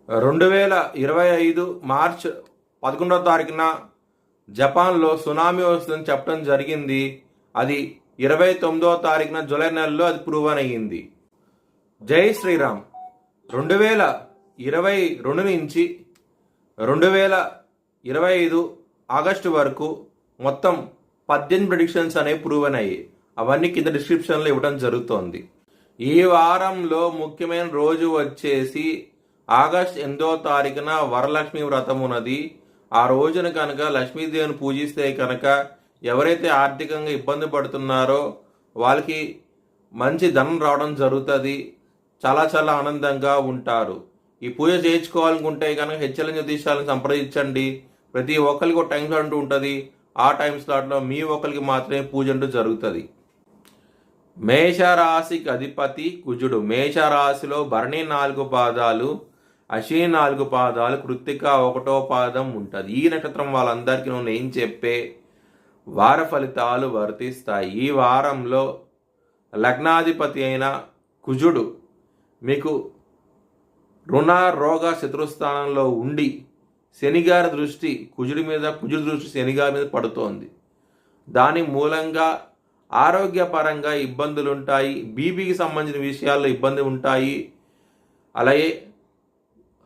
2025 March 11వ తారీఖున జపాన్లో tsunami వస్తుందని చెప్పడం జరిగింది. అది 29వ తారీఖున జూలై నెలలో అది ప్రూవ్ అయ్యింది. జై శ్రీరామ్. 2022 నుంచి 2025 ఆగస్టు వరకు మొత్తం 18 ప్రిడిక్షన్స్ అనేవి ప్రూవ్ అయ్యాయి. అవన్నీ కింద డిస్క్రిప్షన్లో ఇవ్వడం జరుగుతోంది. ఈ వారంలో ముఖ్యమైన రోజు వచ్చేసి ఆగస్ట్ 8వ తారీఖున వరలక్ష్మి వ్రతం ఉన్నది. ఆ రోజున కనుక లక్ష్మీదేవిని పూజిస్తే కనుక ఎవరైతే ఆర్థికంగా ఇబ్బంది పడుతున్నారో వాళ్ళకి మంచి ధనం రావడం జరుగుతుంది. చాలా చాలా ఆనందంగా ఉంటారు. ఈ పూజ చేయించుకోవాలనుకుంటే కనుక హెచ్ఎల్ఎన్ జ్యోతిష్యాలను సంప్రదించండి. ప్రతి ఒక్కరికి ఒక టైం స్లాట్ అంటూ ఉంటుంది. ఆ టైం స్లాట్లో మీ ఒక్కరికి మాత్రమే పూజ అంటూ జరుగుతుంది. మేషరాశికి అధిపతి కుజుడు. మేషరాశిలో భరణి 4 పాదాలు, అశ్విని 4 పాదాలు, కృత్తిక 1వ పాదం ఉంటుంది. ఈ నక్షత్రం వాళ్ళందరికీ నేను చెప్పే వార ఫలితాలు వర్తిస్తాయి. ఈ వారంలో లగ్నాధిపతి అయిన కుజుడు మీకు రుణ రోగ శత్రుస్థానంలో ఉండి శనిగారి దృష్టి కుజుడి దృష్టి శనిగారి మీద పడుతోంది. దాని మూలంగా ఆరోగ్యపరంగా ఇబ్బందులు ఉంటాయి. బీపీకి సంబంధించిన విషయాల్లో ఇబ్బంది ఉంటాయి. అలాగే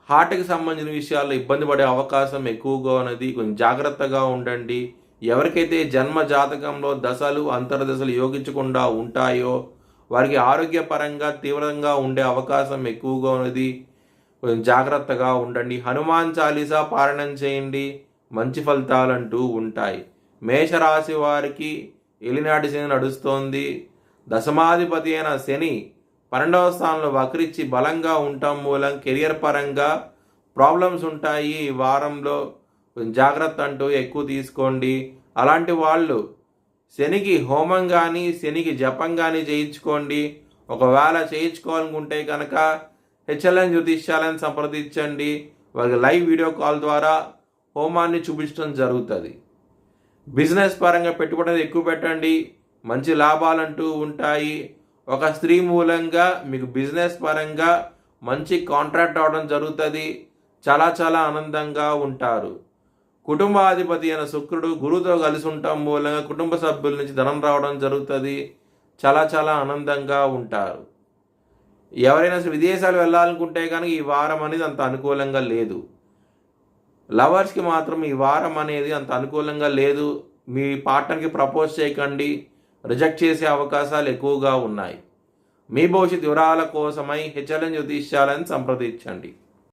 హార్ట్కి సంబంధించిన విషయాల్లో ఇబ్బంది పడే అవకాశం ఎక్కువగా ఉన్నది. కొంచెం జాగ్రత్తగా ఉండండి. ఎవరికైతే జన్మ జాతకంలో దశలు అంతర్దశలు యోగించకుండా ఉంటాయో వారికి ఆరోగ్యపరంగా తీవ్రంగా ఉండే అవకాశం ఎక్కువగా ఉన్నది. కొంచెం జాగ్రత్తగా ఉండండి. హనుమాన్ చాలీసా పారాయణం చేయండి. మంచి ఫలితాలంటూ ఉంటాయి. మేషరాశి వారికి ఏలినాటి శని నడుస్తోంది. దశమాధిపతి అయిన శని 12వ స్థానంలో వక్రించి బలంగా ఉండటం మూలం కెరియర్ పరంగా ప్రాబ్లమ్స్ ఉంటాయి. ఈ వారంలో జాగ్రత్త అంటూ ఎక్కువ తీసుకోండి. అలాంటి వాళ్ళు శనికి హోమం కానీ శనికి జపం కానీ చేయించుకోండి. ఒకవేళ చేయించుకోవాలనుకుంటే కనుక హెచ్ఎల్ఎన్ జ్యోతిష్యాలను సంప్రదించండి. వాళ్ళకి లైవ్ వీడియో కాల్ ద్వారా హోమాన్ని చూపించడం జరుగుతుంది. బిజినెస్ పరంగా పెట్టుబడులు ఎక్కువ పెట్టండి. మంచి లాభాలంటూ ఉంటాయి. ఒక స్త్రీ మూలంగా మీకు బిజినెస్ పరంగా మంచి కాంట్రాక్ట్ అవడం జరుగుతుంది. చాలా చాలా ఆనందంగా ఉంటారు. కుటుంబాధిపతి అయిన శుక్రుడు గురువుతో కలిసి ఉండటం మూలంగా కుటుంబ సభ్యుల నుంచి ధనం రావడం జరుగుతుంది. చాలా చాలా ఆనందంగా ఉంటారు. ఎవరైనా విదేశాలు వెళ్ళాలనుకుంటే కనుక ఈ వారం అనేది అంత అనుకూలంగా లేదు. లవర్స్కి మాత్రం ఈ వారం అనేది అంత అనుకూలంగా లేదు. మీ పార్ట్నర్కి ప్రపోజ్ చేయకండి. రిజెక్ట్ చేసే అవకాశాలు ఎక్కువగా ఉన్నాయి. మీ భవిష్యత్ వివరాల కోసమై హెచ్ఎల్ఎన్ జ్యోతిష్యాలను సంప్రదించండి.